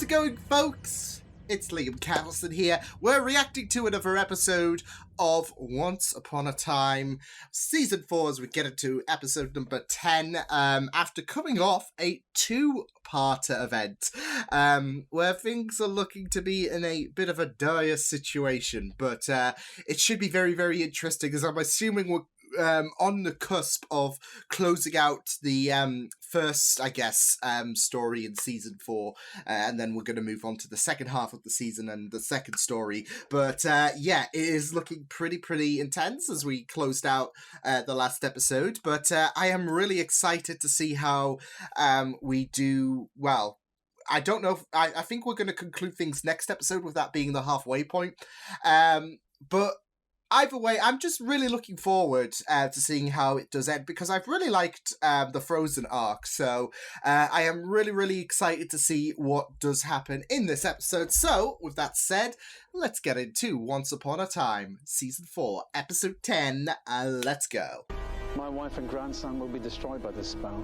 it going, folks? It's Liam Catterson here. We're reacting to another episode of Once Upon a Time, Season 4, as we get into episode number 10, after coming off a two-parter event, where things are looking to be in a bit of a dire situation, but it should be very, very interesting, as I'm assuming we're on the cusp of closing out the first, I guess, story in season 4, and then we're going to move on to the second half of the season and the second story. But yeah, it is looking pretty intense as we closed out the last episode. But I am really excited to see how we do. Well, I don't know. I think we're going to conclude things next episode with that being the halfway point. But either way, I'm just really looking forward to seeing how it does end, because I've really liked the Frozen arc, so I am really excited to see what does happen in this episode. So, with that said, let's get into Once Upon a Time, Season 4, Episode 10, let's go. My wife and grandson will be destroyed by this spell.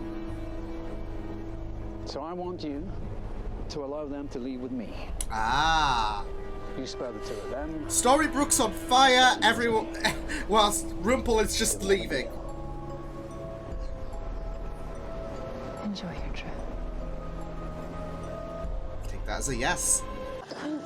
So I want you to allow them to leave with me. Ah. You spare the two of them. Storybrooke's on fire, everyone, whilst Rumpel is just leaving. Enjoy your trip. Take that as a yes.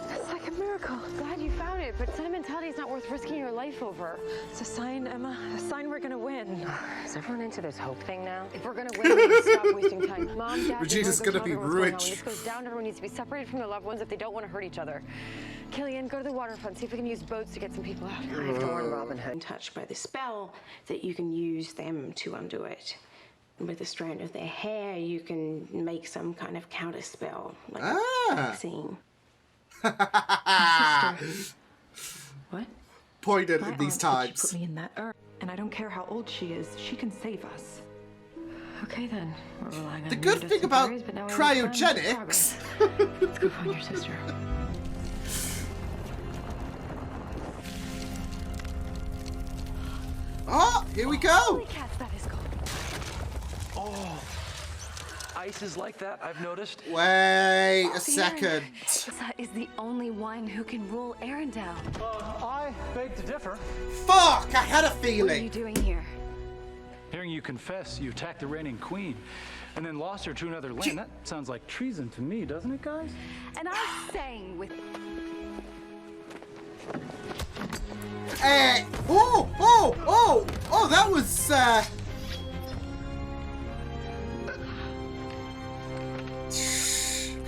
That's like a miracle. Glad you found it, but sentimentality is not worth risking your life over. It's a sign, Emma. A sign we're gonna win. Is everyone into this hope thing now? If we're gonna win, we need to stop wasting time. Mom, Dad, Regina's gonna be rich. When this goes down, everyone needs to be separated from their loved ones if they don't want to hurt each other. Killian, go to the waterfront. See if we can use boats to get some people out. I have to warn Robin Hood. Touched by the spell that you can use them to undo it. With the strand of their hair, you can make some kind of counter spell, like a vaccine. Sister. What? Pointed My in these aunt said times. she put me in that earth, and I don't care how old she is. She can save us. Okay then. We're relying on The you good to thing some about theories, but now we have to find cryogenics. Let's go find your sister. Oh, here we go. Holy cats, that is cold. Oh, ice is like that, I've noticed. Wait a second. Elsa is the only one who can rule Arendelle. I beg to differ. Fuck, I had a What are you feeling. doing here? Hearing you confess you attacked the reigning queen and then lost her to another land, that sounds like treason to me, doesn't it, guys? And I'm saying with... Oh, that was,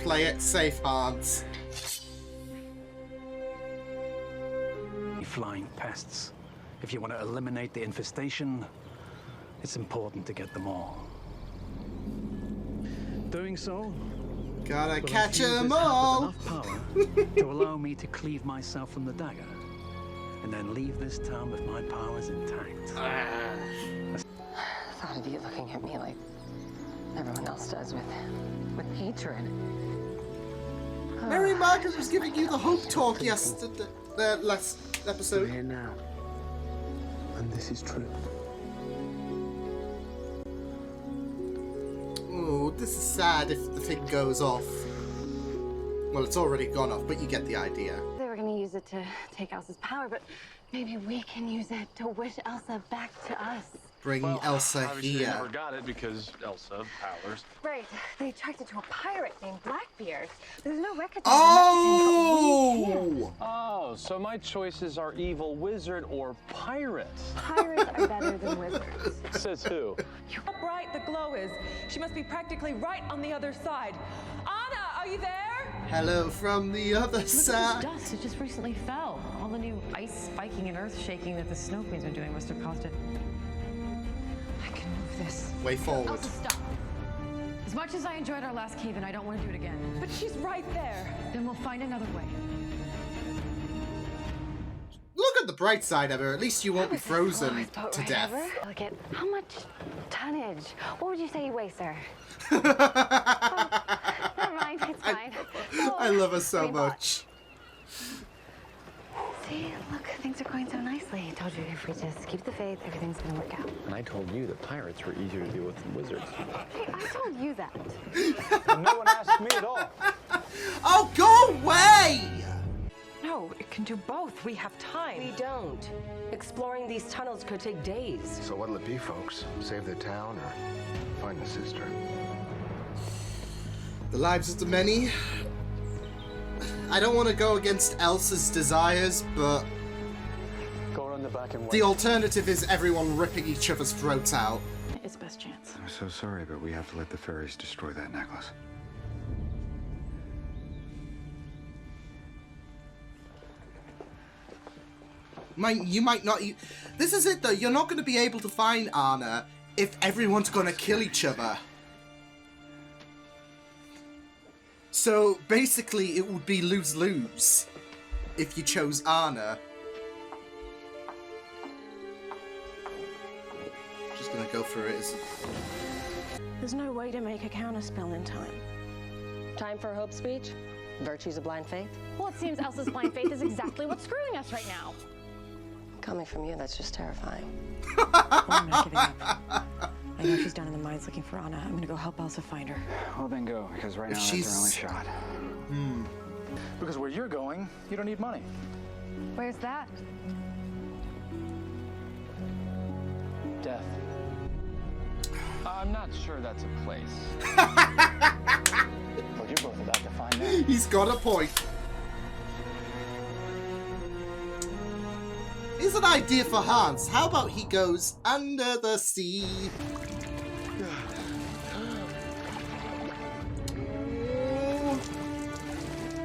play it safe, Hans. Flying pests. If you want to eliminate the infestation, it's important to get them all. Doing so, Gotta will catch infuse 'em this heart all. with enough power to allow me to cleave myself from the dagger, and then leave this town with my powers intact. Thought of you looking at me like everyone else does, with hatred. Mary Margaret was giving you the hope talk yesterday, last episode. Here now, and this is true. Oh, this is sad if the thing goes off. Well, it's already gone off, but you get the idea. They were going to use it to take Elsa's power, but maybe we can use it to wish Elsa back to us. Bring Elsa obviously here. They never got it because Elsa powers. Right. They tracked it to a pirate named Blackbeard. There's no record. Oh! Oh, so my choices are evil wizard or pirate. Pirates are better than wizards. Says who? How bright the glow is. She must be practically right on the other side. Anna, are you there? Hello from the other side. Dust, it just recently fell. All the new ice spiking and earth shaking that the snow queens are doing must have caused it. I can move this. Way forward. Elsa, stop. As much as I enjoyed our last cave-in, I don't want to do it again. But she's right there. Then we'll find another way. Look at the bright side of her. At least you won't be frozen Boat to ride death. ever? Look at how much tonnage. What would you say you weigh, sir? Never mind, it's fine. I love her so much. See, look, things are going so nicely. I told you, if we just keep the faith, everything's gonna work out. And I told you that pirates were easier to deal with than wizards. Hey, I told you that. And no one asked me at all. Oh, go away! No, it can do both. We have time. We don't. Exploring these tunnels could take days. So what'll it be, folks? Save the town or find the sister? The lives of the many. I don't want to go against Elsa's desires, but Go around the back and wait. the alternative is everyone ripping each other's throats out. It's best chance. I'm so sorry, but we have to let the fairies destroy that necklace. You might not. This is it, though. You're not going to be able to find Anna if everyone's going to kill each other. So basically, it would be lose-lose if you chose Anna. Just gonna go for it. There's no way to make a counterspell in time. Time for hope speech? Virtues of blind faith? Well, it seems Elsa's blind faith is exactly what's screwing us right now. Coming from you, that's just terrifying. I'm not giving up. I know she's down in the mines looking for Anna. I'm gonna go help Elsa find her. Well, then go, because right now If that's she's- our only shot. Because where you're going, you don't need money. Where's that? Death. I'm not sure that's a place. Well, you're both about to find out. He's got a point. Here's an idea for Hans. How about he goes under the sea?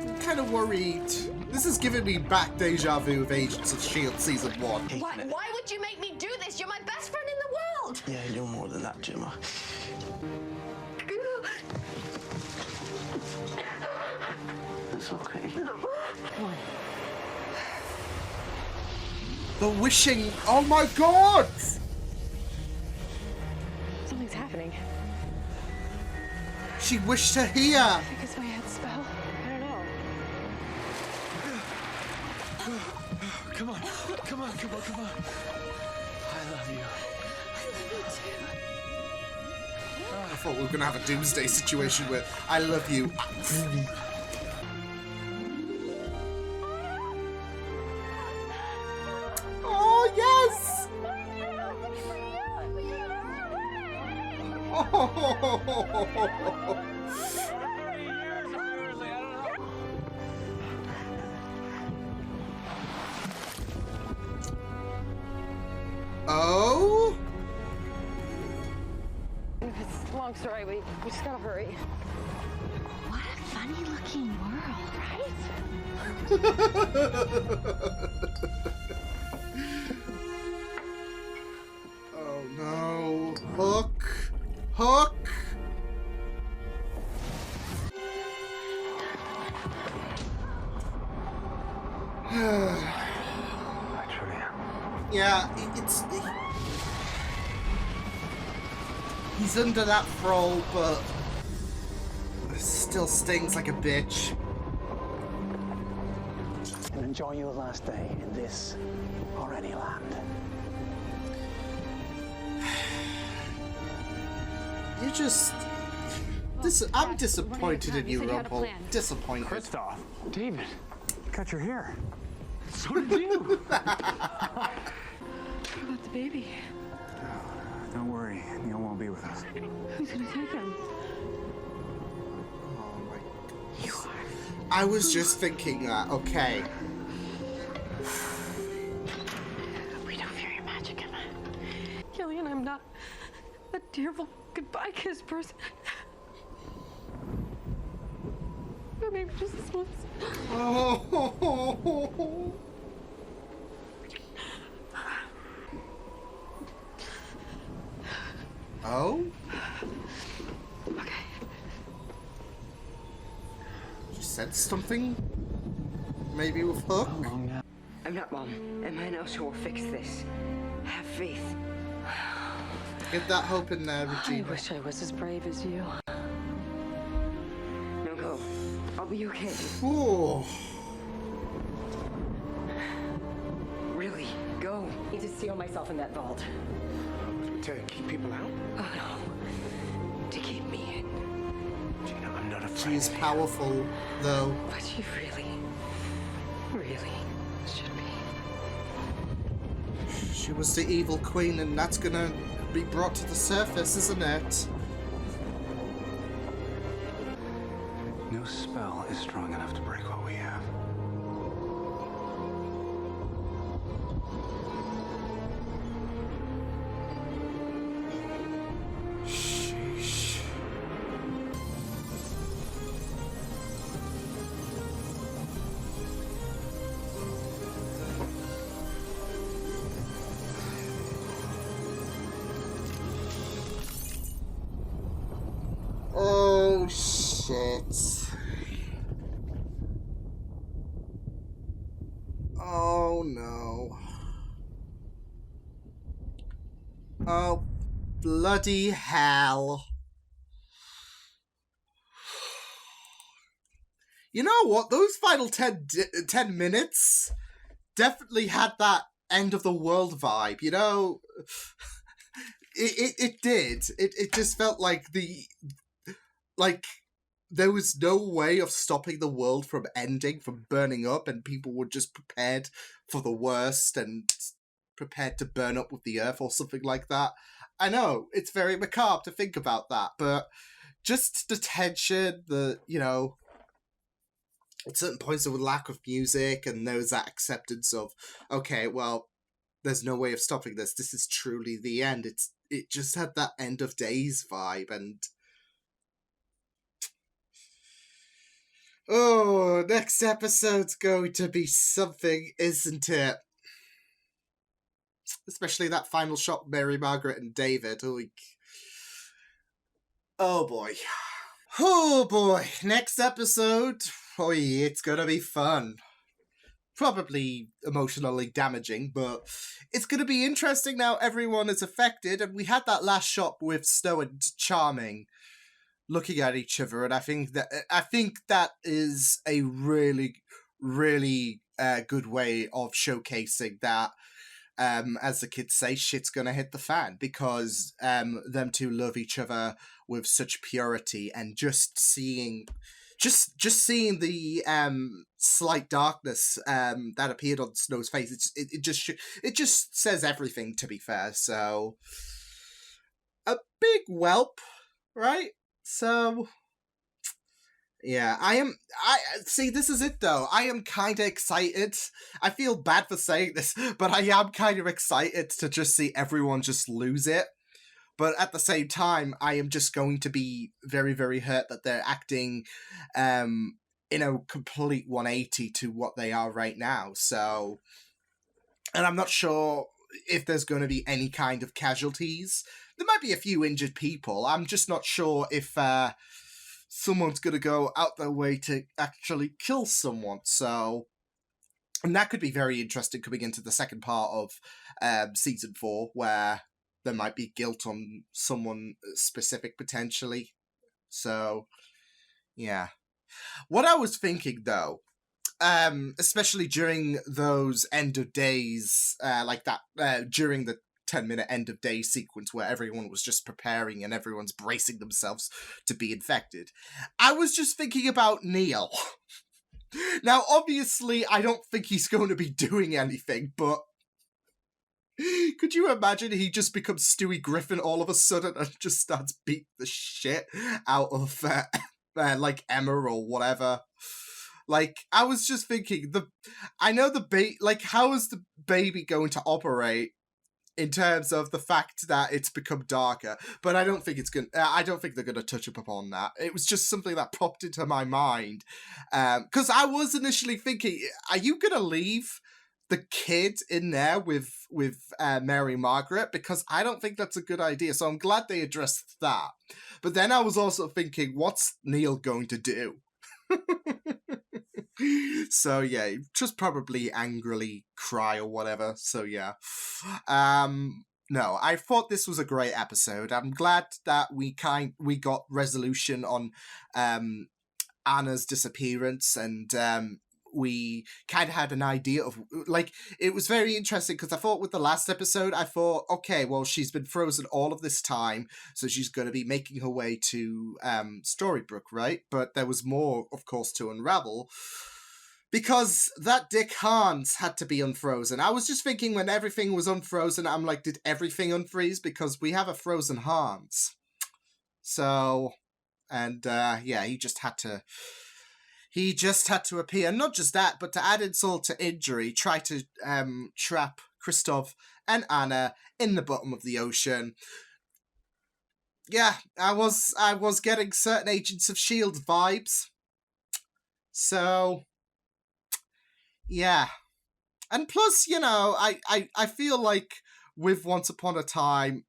I'm kind of worried. This is giving me back deja vu of Agents of S.H.I.E.L.D. Season 1. Why would you make me do this? You're my best friend in the world! Yeah, you're more than that, Gemma. It's okay. The wishing. Oh my god! Something's happening. She wished her here. I think it's my head spell. I don't know. Come on. Come on, come on, come on. I love you. I thought we were gonna have a doomsday situation where I love you. Oh yes! Oh! It's a long story. We just gotta hurry. What a funny looking world, right? Oh no. Hook! Hook! I truly am. Yeah, he's under that thrall, but it still stings like a bitch. And enjoy your last day in this or any land. You just... I'm disappointed in you, Rumpel. Disappointed. Kristoff, David, cut your hair. So did you. What about the baby? Don't worry, Neil won't be with us. Who's gonna take him? Oh my... I was just thinking that, okay. We don't fear your magic, Emma. Killian, I'm not a tearful goodbye kiss person. But maybe just this once. Oh. Oh? Okay. She said something? Maybe with Hook? I'm not Mom, and I know she will fix this. Have faith. Get that hope in there, I Regina. wish I was as brave as you. No, go. I'll be okay. Ooh. Really, go. I need to seal myself in that vault. To keep people out? Oh no. To keep me in. Gina, I'm not afraid. She's powerful, though. But you really should be. She was the evil queen, and that's gonna be brought to the surface, isn't it? No spell is strong enough to break what we have. Sheesh. Oh, shit. Oh, no. Oh, bloody hell. You know what? Those final 10 minutes definitely had that end of the world vibe, you know? It did. It just felt like there was no way of stopping the world from ending, from burning up, and people were just prepared for the worst and prepared to burn up with the earth or something like that. I know, it's very macabre to think about that, but just the tension, at certain points there was lack of music, and there was that acceptance of, okay, well, there's no way of stopping this. This is truly the end. It just had that end of days vibe, and oh, next episode's going to be something, isn't it? Especially that final shot, Mary Margaret and David. Oh boy. Oh boy. Next episode. Oh yeah, it's gonna be fun. Probably emotionally damaging, but it's gonna be interesting now everyone is affected, and we had that last shot with Snow and Charming looking at each other, and I think that is a really, really good way of showcasing that, as the kids say, shit's gonna hit the fan, because them two love each other with such purity, and just seeing the slight darkness that appeared on Snow's face, it just says everything, to be fair. So a big whelp, right? So yeah, I see, this is it though. I am kind of excited. I feel bad for saying this, but I am kind of excited to just see everyone just lose it. But at the same time, I am just going to be very, very hurt that they're acting in a complete 180 to what they are right now. So, and I'm not sure if there's going to be any kind of casualties. There might be a few injured people. I'm just not sure if someone's going to go out their way to actually kill someone. So, and that could be very interesting coming into the second part of season 4, where there might be guilt on someone specific potentially. So, yeah. What I was thinking though, especially during those end of days, like that, during the 10-minute end of day sequence where everyone was just preparing and everyone's bracing themselves to be infected, I was just thinking about Neil. Now, obviously, I don't think he's going to be doing anything, but could you imagine he just becomes Stewie Griffin all of a sudden and just starts beating the shit out of like Emma or whatever? Like, I was just thinking, how is the baby going to operate in terms of the fact that it's become darker? But I don't think I don't think they're gonna touch up upon that. It was just something that popped into my mind, because I was initially thinking, are you gonna leave the kid in there with Mary Margaret? Because I don't think that's a good idea. So I'm glad they addressed that. But then I was also thinking, what's Neil going to do? So yeah, just probably angrily cry or whatever. So yeah. No, I thought this was a great episode. I'm glad that we got resolution on Anna's disappearance, and we kind of had an idea of, like, it was very interesting because I thought with the last episode, I thought, okay, well, she's been frozen all of this time, so she's going to be making her way to Storybrooke, right? But there was more, of course, to unravel. Because that Dick Hans had to be unfrozen. I was just thinking when everything was unfrozen, I'm like, did everything unfreeze? Because we have a frozen Hans. So, and yeah, he just had to appear. Not just that, but to add insult to injury, try to trap Kristoff and Anna in the bottom of the ocean. Yeah, I was getting certain Agents of S.H.I.E.L.D. vibes. So, yeah. And plus, you know, I feel like with Once Upon a Time,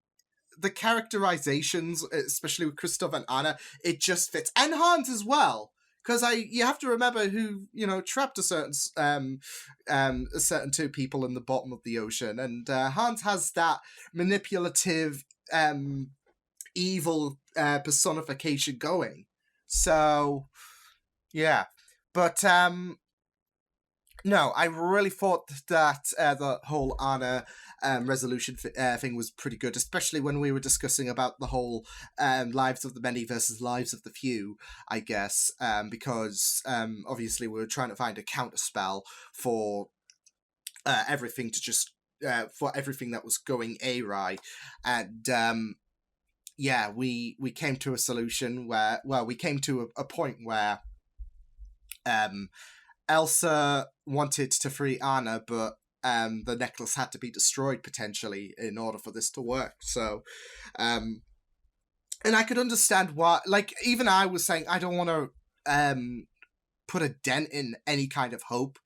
the characterizations, especially with Kristoff and Anna, it just fits. And Hans as well. Because you have to remember who, you know, trapped a certain two people in the bottom of the ocean. And Hans has that manipulative, evil personification going. So, yeah. But, no, I really thought that the whole Anna resolution thing was pretty good, especially when we were discussing about the whole lives of the many versus lives of the few, I guess, because obviously we were trying to find a counterspell for everything to just, for everything that was going awry. And yeah, we came to a solution where, well, we came to a point where Elsa wanted to free Anna, but the necklace had to be destroyed potentially in order for this to work. So, and I could understand why. Like, even I was saying I don't want to put a dent in any kind of hope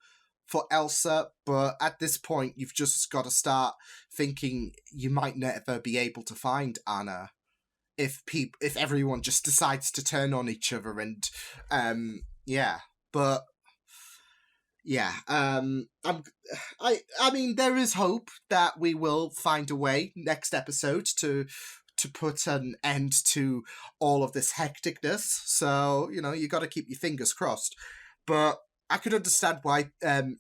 for Elsa, but at this point, you've just got to start thinking you might never be able to find Anna if everyone just decides to turn on each other. And yeah, but. Yeah, I mean, there is hope that we will find a way next episode to put an end to all of this hecticness. So, you know, you got to keep your fingers crossed. But I could understand why,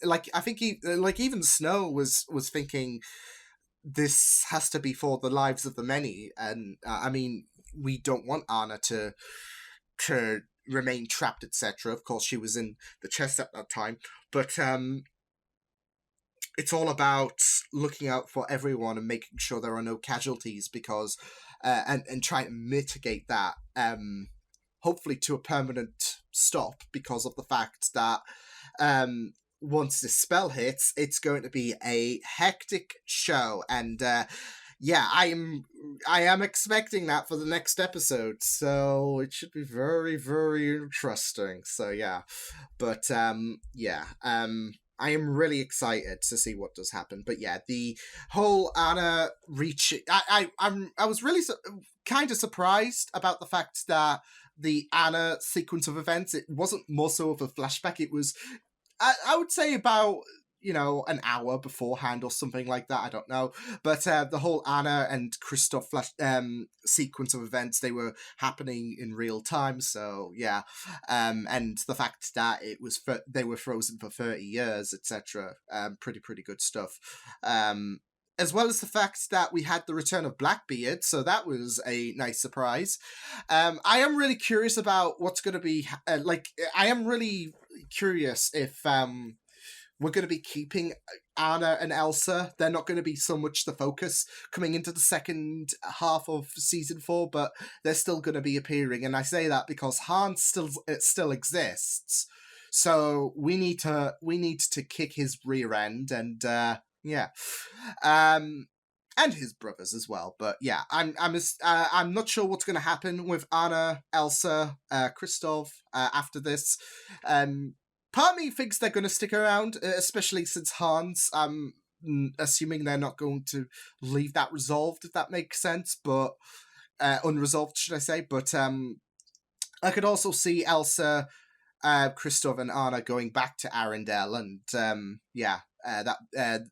like, I think even Snow was thinking this has to be for the lives of the many. And I mean, we don't want Anna to remain trapped, etc. Of course, she was in the chest at that time, but it's all about looking out for everyone and making sure there are no casualties, because and trying to mitigate that, hopefully to a permanent stop, because of the fact that once this spell hits, it's going to be a hectic show. And yeah, I am expecting that for the next episode, so it should be very, very interesting. So yeah, but yeah, I am really excited to see what does happen. But yeah, the whole Anna reach, I was really kind of surprised about the fact that the Anna sequence of events, it wasn't more so of a flashback. It was, I would say, about, you know, an hour beforehand or something like that. I don't know. But the whole Anna and Kristoff sequence of events, they were happening in real time. So yeah, and the fact that it was they were frozen for 30 years, etc. Pretty good stuff. As well as the fact that we had the return of Blackbeard, so that was a nice surprise. I am really curious about what's going to be like. I am really curious if we're going to be keeping Anna and Elsa. They're not going to be so much the focus coming into the second half of season 4, but they're still going to be appearing. And I say that because Hans still exists, so we need to kick his rear end, and yeah, and his brothers as well. But yeah, I'm not sure what's going to happen with Anna, Elsa, Kristoff after this. Part of me thinks they're going to stick around, especially since Hans, I'm assuming they're not going to leave that resolved, if that makes sense, but unresolved, should I say. But I could also see Elsa, Kristoff and Anna going back to Arendelle, and yeah, that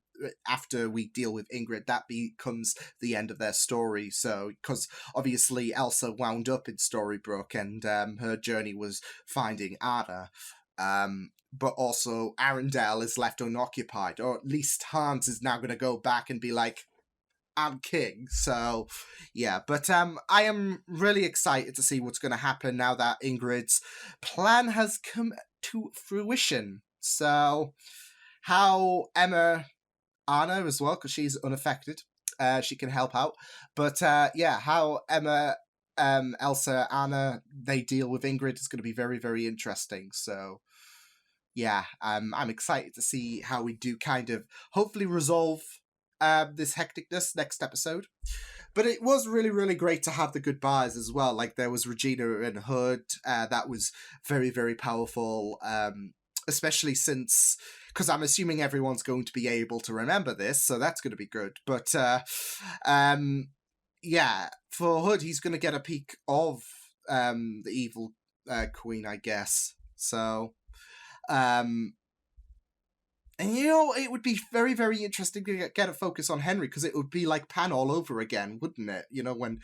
after we deal with Ingrid, that becomes the end of their story. So, because obviously Elsa wound up in Storybrooke, and her journey was finding Anna. But also Arendelle is left unoccupied, or at least Hans is now going to go back and be like, I'm king. So, yeah. But I am really excited to see what's going to happen now that Ingrid's plan has come to fruition. So, how Anna as well, because she's unaffected, she can help out. But yeah, how Emma, Elsa, Anna, they deal with Ingrid is going to be very, very interesting. So, yeah, I'm excited to see how we do kind of hopefully resolve this hecticness next episode. But it was really, really great to have the goodbyes as well. Like, there was Regina and Hood. That was very, very powerful, especially since... Because I'm assuming everyone's going to be able to remember this, so that's going to be good. But, yeah, for Hood, he's going to get a peek of the evil queen, I guess. So... and it would be very, very interesting to get a focus on Henry, because it would be like Pan all over again, wouldn't it? When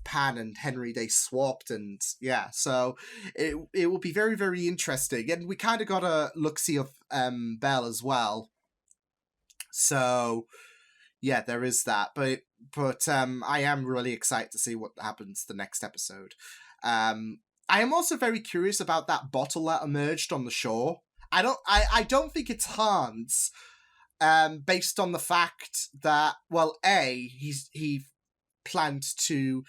Pan and Henry, they swapped, and yeah, so it will be very, very interesting. And we kind of got a look-see of Belle as well. So yeah, there is that. But I am really excited to see what happens the next episode. I am also very curious about that bottle that emerged on the shore. I don't think it's Hans, based on the fact that, well, he planned to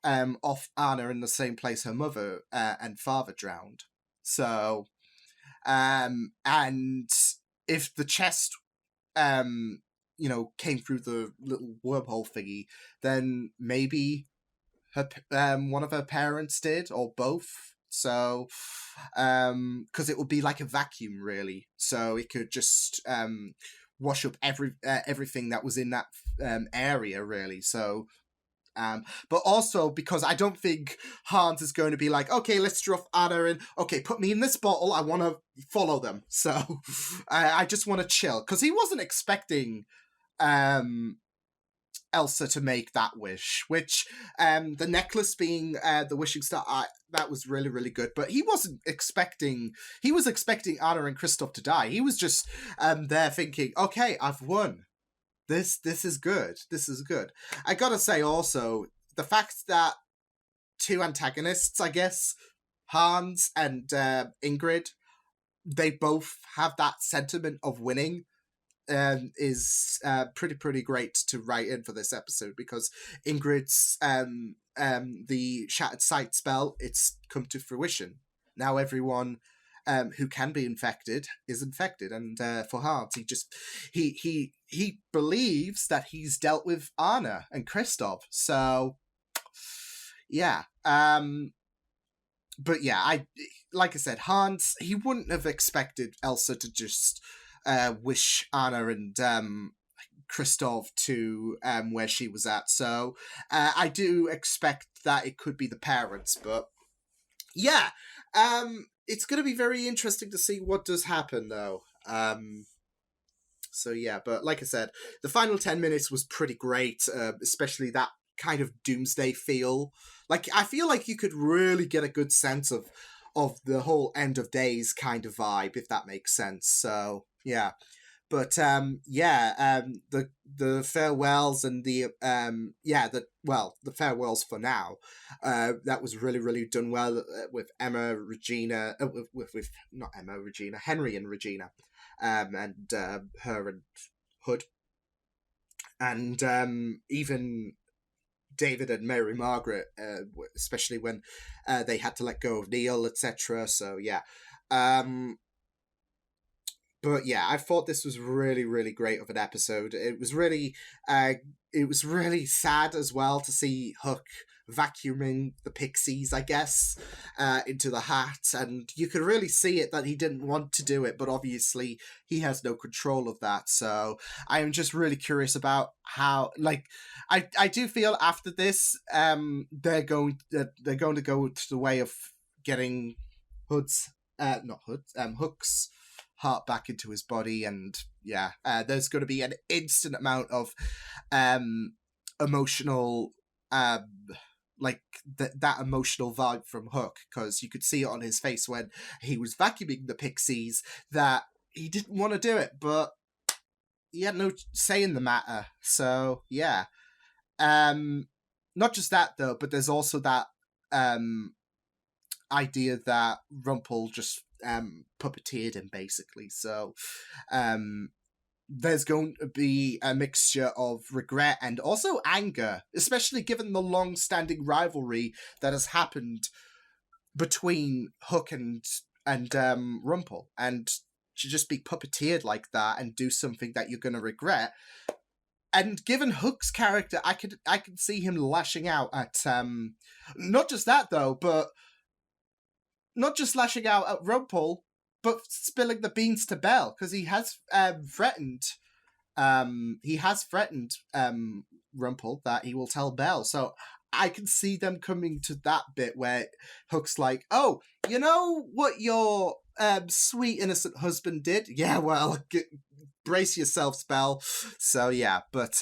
off Anna in the same place her mother and father drowned. So, and if the chest, came through the little wormhole thingy, then maybe her one of her parents did, or both. So, because it would be like a vacuum, really. So it could just wash up everything that was in that area, really. So, but also because I don't think Hans is going to be like, okay, let's draw Anna in. Okay, put me in this bottle. I want to follow them. So I just want to chill, because he wasn't expecting Elsa to make that wish, which the necklace being the wishing star, that was really, really good. But he was expecting Anna and Kristoff to die. He was just there thinking, okay, I've won. This is good. This is good. I gotta say also, the fact that two antagonists, I guess, Hans and Ingrid, they both have that sentiment of winning, is pretty great to write in for this episode, because Ingrid's the Shattered Sight spell, it's come to fruition. Now everyone who can be infected is infected, and for Hans, he believes that he's dealt with Anna and Kristoff. So yeah, but yeah, like I said, Hans, he wouldn't have expected Elsa to just wish Anna and Kristoff to where she was at. So I do expect that it could be the parents, but yeah, it's going to be very interesting to see what does happen, though. So yeah, but like I said, the final 10 minutes was pretty great, especially that kind of doomsday feel. Like, I feel like you could really get a good sense of the whole end of days kind of vibe, if that makes sense. So yeah, but the farewells and the farewells for now, that was really, really done well with Emma, Regina, with not Emma, Regina, Henry and Regina, and her and Hood, and even David and Mary Margaret, especially when they had to let go of Neil, etc. So yeah. But yeah, I thought this was really, really great of an episode. It was really sad as well to see Hook vacuuming the pixies, I guess, into the hat, and you could really see it that he didn't want to do it, but obviously he has no control of that. So I am just really curious about how, like, I do feel after this, they're going to go to the way of getting Hook's heart back into his body, and yeah, there's going to be an instant amount of emotional like that emotional vibe from Hook, because you could see it on his face when he was vacuuming the pixies that he didn't want to do it, but he had no say in the matter. So yeah. Not just that though, but there's also that idea that Rumpel just puppeteered him basically. So there's going to be a mixture of regret and also anger, especially given the long-standing rivalry that has happened between Hook and Rumpel, and to just be puppeteered like that and do something that you're going to regret. And given Hook's character, I could see him lashing out at not just that though, but not just lashing out at Rumpel, but spilling the beans to Belle, because he has threatened Rumpel that he will tell Belle. So I can see them coming to that bit where Hook's like, "Oh, you know what your sweet innocent husband did? Yeah, well, brace yourselves, Belle." So yeah, but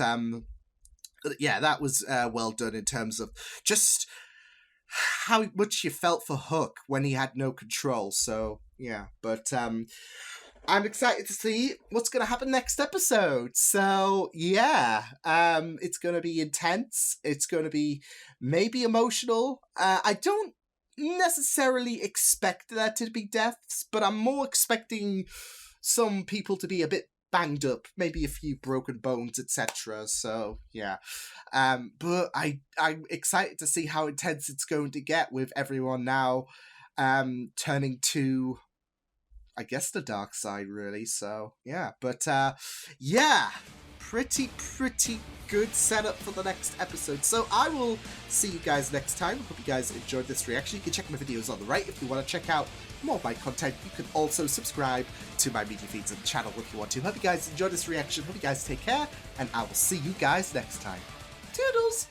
yeah, that was well done in terms of just how much you felt for Hook when he had no control. So yeah, but I'm excited to see what's going to happen next episode. So yeah, it's going to be intense. It's going to be maybe emotional. I don't necessarily expect there to be deaths, but I'm more expecting some people to be a bit banged up, maybe a few broken bones, etc. So yeah, but I'm excited to see how intense it's going to get with everyone now turning to, I guess, the dark side, really. So yeah, but yeah, pretty good setup for the next episode. So I will see you guys next time. Hope you guys enjoyed this reaction. You can check my videos on the right if you want to check out more of my content. You can also subscribe to my media feeds and the channel if you want to. Hope you guys enjoyed this reaction. Hope you guys take care, and I will see you guys next time. Toodles!